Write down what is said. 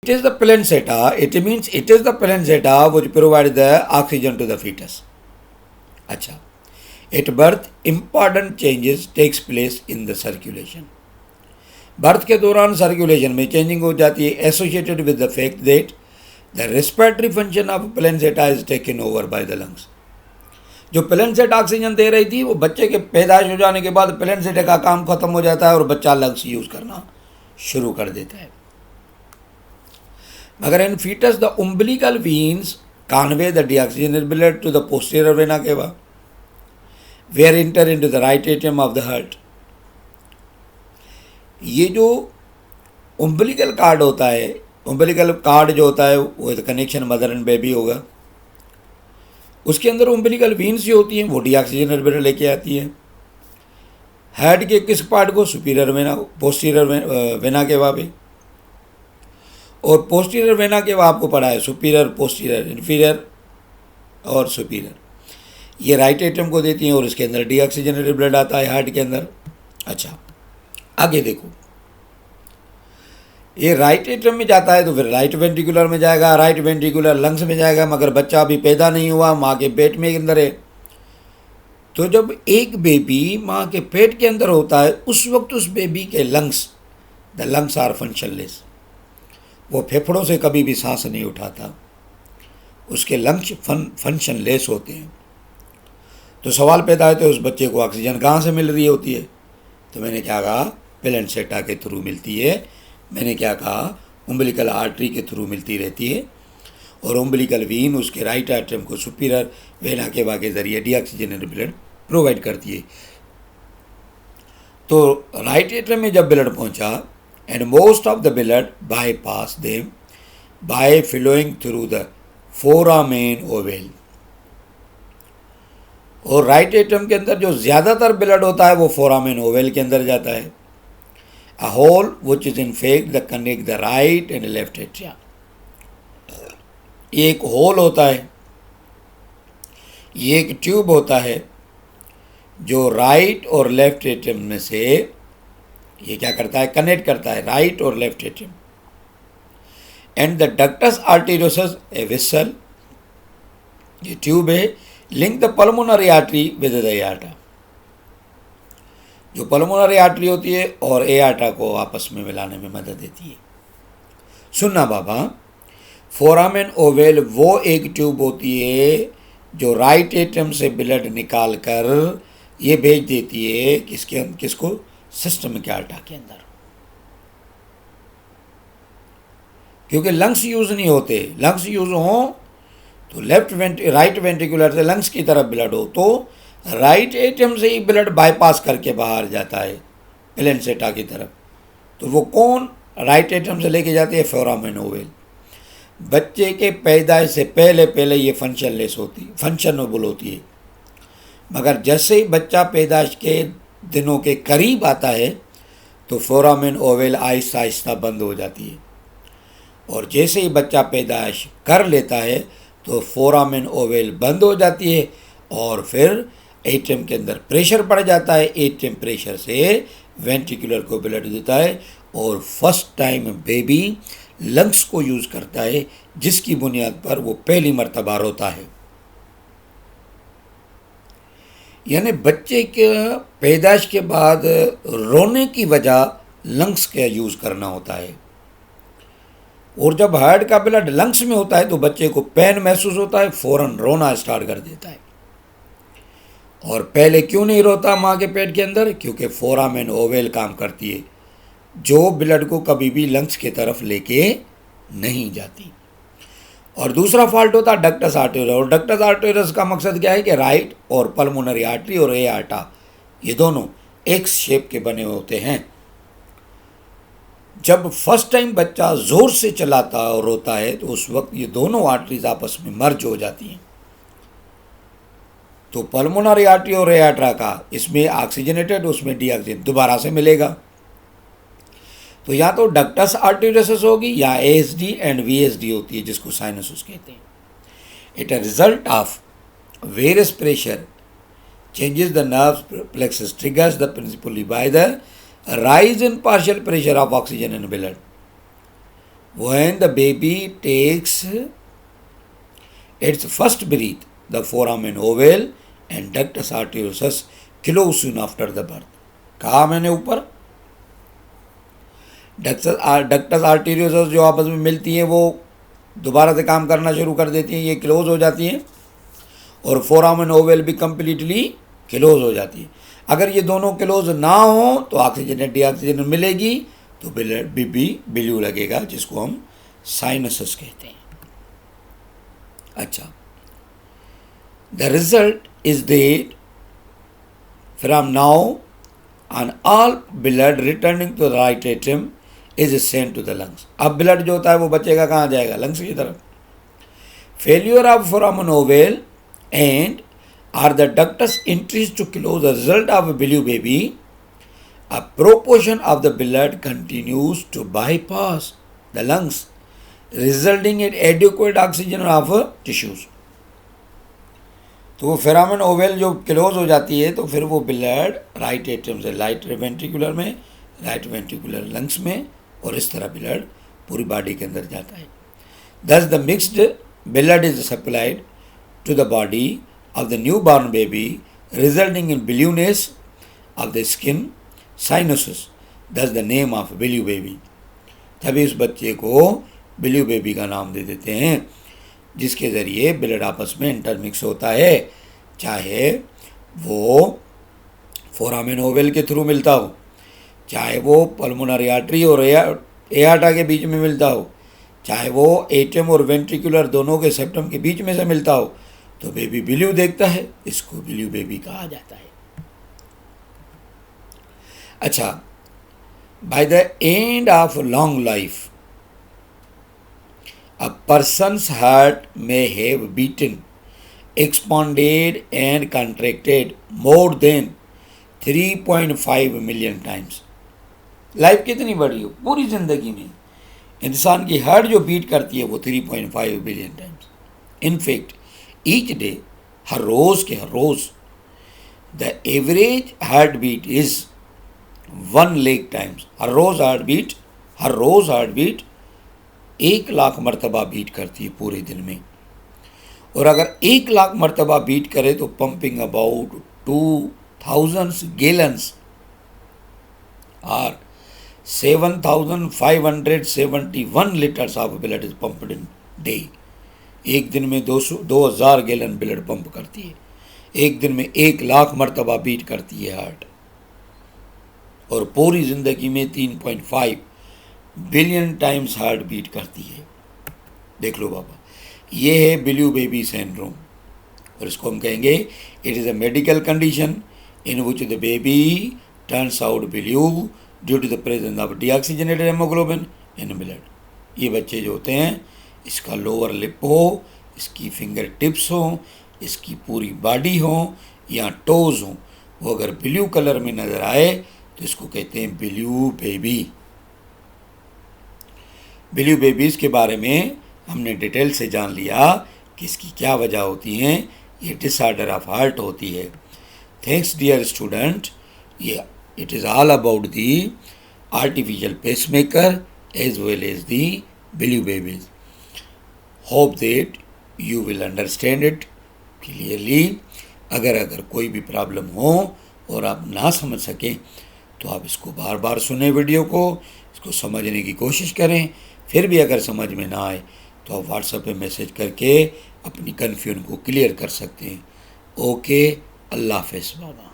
It is the placenta, it means it is the placenta which provides the oxygen to the fetus. अच्छा, at birth important changes takes place in the circulation. Birth के दौरान circulation में changing हो जाती है associated with the fact that the respiratory function of placenta is taken over by the lungs. जो placenta oxygen दे रही थी वो बच्चे के पैदाइश हो जाने के बाद प्लेनसेटा का काम खत्म हो जाता है और बच्चा लंग्स यूज करना शुरू कर देता है. मगर in foetus the umbilical veins convey the deoxygenated blood to the posterior vena cava where enter into the right atrium of the heart. ये जो umbilical कार्ड होता है, umbilical कार्ड जो होता है वो कनेक्शन मदर एंड बेबी होगा. उसके अंदर umbilical veins जो होती हैं वो डीऑक्सीजनेटेड ब्लड लेके आती है. हेड के किस पार्ट को? सुपीरियर वेना, पोस्टीरियर वेना के पे. और पोस्टीरियर वेना के आपको पढ़ा है सुपीरियर, पोस्टीरियर, इन्फीरियर और सुपीरियर. ये राइट एट्रियम को देती हैं और इसके अंदर डीऑक्सीजनेटेड ब्लड आता है हार्ट के अंदर. अच्छा, आगे देखो, ये राइट एट्रियम में जाता है तो फिर राइट वेंट्रिकुलर में जाएगा, राइट वेंट्रिकुलर लंग्स में जाएगा. मगर बच्चा अभी पैदा नहीं हुआ, माँ के पेट में अंदर है. तो जब एक बेबी माँ के पेट के अंदर होता है उस वक्त उस बेबी के लंग्स, द लंग्स आर फंक्शनलेस. वो फेफड़ों से कभी भी सांस नहीं उठाता, उसके लंग्स फंक्शनलेस होते हैं. तो सवाल पैदा है तो उस बच्चे को ऑक्सीजन कहाँ से मिल रही होती है? तो मैंने क्या कहा, प्लेनसेटा के थ्रू मिलती है. मैंने क्या कहा, उम्बिलिकल आर्टरी के थ्रू मिलती रहती है. और उम्बिलिकल वीन उसके राइट आर्टरियम को सुपीरियर वेना केवा के जरिए डीऑक्सीजनेटेड ब्लड प्रोवाइड करती है. तो राइट एट्रियम में जब ब्लड पहुंचा and most of the blood bypass them by flowing through the foramen ovale. और राइट एट्रियम के अंदर जो ज़्यादातर ब्लड होता है वो फोरामेन ओवेल के अंदर जाता है. A hole which is in fact the connect the right and left atria. ये एक होल होता है, ये एक ट्यूब होता है जो राइट और लेफ्ट एट्रियम में से ये क्या करता है, कनेक्ट करता है राइट और left atrium. And the ductus arteriosus a vessel, ये ट्यूब है, link the pulmonary artery with the aorta. जो पल्मोनरी आर्टरी होती है और एआर्टा को आपस में मिलाने में मदद देती है. सुनना बाबा, फोरामेन ओवेल वो एक ट्यूब होती है जो राइट एट्रियम से ब्लड निकाल कर ये भेज देती है किसको? सिस्टमिक आर्टा के अंदर. क्योंकि लंग्स यूज नहीं होते, लंग्स यूज हो तो राइट वेंट्रिकुलर से लंग्स की तरफ ब्लड हो तो राइट एट्रियम से ही ब्लड बाईपास करके बाहर जाता है प्लेनसेटा की तरफ. तो वो कौन राइट एट्रियम से लेके जाती है? Foramen ovale. बच्चे के पैदाइश से पहले ये फंक्शनेबल होती है. मगर जैसे ही बच्चा पैदाइश के दिनों के करीब आता है तो फोरामेन ओवेल आहिस्ता आहिस्ता बंद हो जाती है. और जैसे ही बच्चा पैदाइश कर लेता है तो फोरामेन ओवेल बंद हो जाती है और फिर एट्रियम के अंदर प्रेशर पड़ जाता है. एट्रियम प्रेशर से वेंट्रिकुलर को ब्लड देता है और फर्स्ट टाइम बेबी लंग्स को यूज़ करता है जिसकी बुनियाद पर वो पहली मर्तबा रोता है. यानी बच्चे के पैदाइश के बाद रोने की वजह लंग्स का यूज़ करना होता है. और जब हार्ट का ब्लड लंग्स में होता है तो बच्चे को पेन महसूस होता है, फ़ौरन रोना स्टार्ट कर देता है. और पहले क्यों नहीं रोता माँ के पेट के अंदर? क्योंकि फोरामेन ओवेल काम करती है जो ब्लड को कभी भी लंग्स की तरफ लेके नहीं जाती. और दूसरा फॉल्ट होता है डक्टस आर्टेरियस. और डक्टस आर्टेरियस का मकसद क्या है कि राइट और पल्मोनरी आर्टरी और एआर्टा ये दोनों एक्स शेप के बने होते हैं. जब फर्स्ट टाइम बच्चा ज़ोर से चलाता और रोता है तो उस वक्त ये दोनों आर्टरीज आपस में मर्ज हो जाती हैं. तो पल्मोनरी आर्टरी और एआर्टा का इसमें ऑक्सीजनेटेड, उसमें डीऑक्सीजन दोबारा से मिलेगा. तो या तो डक्टस आर्टेरियोसस होगी या एएसडी एंड वीएसडी होती है जिसको साइनसस कहते हैं. It a result of various pressure changes the nerve plexus triggers the principally by the rise in partial pressure of oxygen in blood. When the baby takes its first breath, the foramen ovale and ductus arteriosus close soon after the birth. कहा मैंने ऊपर ductus arteriosus जो आपस में मिलती हैं वो दोबारा से काम करना शुरू कर देती हैं, ये क्लोज हो जाती हैं, और फोरामेन ओवेल भी कंप्लीटली क्लोज हो जाती है। अगर ये दोनों क्लोज ना हो तो ऑक्सीजन डीऑक्सीजन मिलेगी तो बीबी बिल्यू लगेगा, जिसको हम साइनसस कहते हैं। अच्छा, the result is that from now on all blood returning to the right atrium is sent to the lungs. अब ब्लड जो होता है वो बचेगा कहाँ जाएगा? लंग्स की तरफ। Failure of foramen ovale and are the ductus increased to close the result of a bilirubin baby, a proportion of the blood continues to bypass the lungs, resulting in adequate oxygen of tissues. तो वो foramen ovale जो close हो जाती है तो फिर वो blood right atrium से राइट वेंट्रिकुलर में, राइट वेंट्रिकुलर लंग्स में, और इस तरह ब्लड पूरी बॉडी के अंदर जाता है। Thus the mixed blood is supplied to the body of the newborn baby, resulting in blueness of the skin, cyanosis, thus the name of bilirubin baby. तभी उस बच्चे को बिल्यू बेबी का नाम दे देते हैं, जिसके ज़रिए ब्लड आपस में इंटरमिक्स होता है, चाहे वो फोरामेन ओवेल के थ्रू मिलता हो, चाहे वो पल्मोनरी आर्टरी और एआर्टा के बीच में मिलता हो, चाहे वो एट्रियम और वेंट्रिकुलर दोनों के सेप्टम के बीच में से मिलता हो, तो बेबी बिल्यू देखता है, इसको बिल्यू बेबी कहा जाता है। अच्छा, by the end of long life a person's heart may have beaten, expanded and contracted more than 3.5 million times. Life कितनी बड़ी हो पूरी जिंदगी में इंसान की हार्ट जो बीट करती है वो 3.5 billion times. In fact each day, हर रोज़ के हर रोज़, the average heart beat is 1 lakh times. हर रोज़ हार्ट बीट 1 लाख मरतबा बीट करती है पूरे दिन में। और अगर 1 लाख मरतबा बीट करे तो पंपिंग अबाउट 2000 गैलन्स और 7571 litres of blood is pumped in day. एक दिन में 2000 गैलन ब्लड पंप करती है, एक दिन में 1 लाख मरतबा बीट करती है हार्ट, और पूरी ज़िंदगी में 3.5 बिलियन टाइम्स हार्ट बीट करती है। देख लो बाबा, ये है बिल्यू बेबी सिंड्रोम, और इसको हम कहेंगे it is a medical condition in which the baby turns out blue due to the presence of deoxygenated haemoglobin in blood. ये बच्चे जो होते हैं, इसका लोअर लिप हो, इसकी फिंगर टिप्स हो, इसकी पूरी बॉडी हो या टोज हो, वो अगर ब्लू कलर में नज़र आए तो इसको कहते हैं बिल्यू बेबी। बिल्यू बेबीज़ के बारे में हमने डिटेल से जान लिया कि इसकी क्या वजह होती हैं। ये डिसऑर्डर ऑफ हार्ट होती है। थैंक्स डियर स्टूडेंट, ये it is all about the artificial pacemaker as well as the bilirubin babies. Hope that you will understand it clearly. अगर कोई भी प्रॉब्लम हो और आप ना समझ सकें तो आप इसको बार बार सुने वीडियो को, इसको समझने की कोशिश करें। फिर भी अगर समझ में ना आए तो आप व्हाट्सएप पे मैसेज करके अपनी कन्फ्यूजन को क्लियर कर सकते हैं। ओके, अल्लाह हाफ़िज़ बाबा।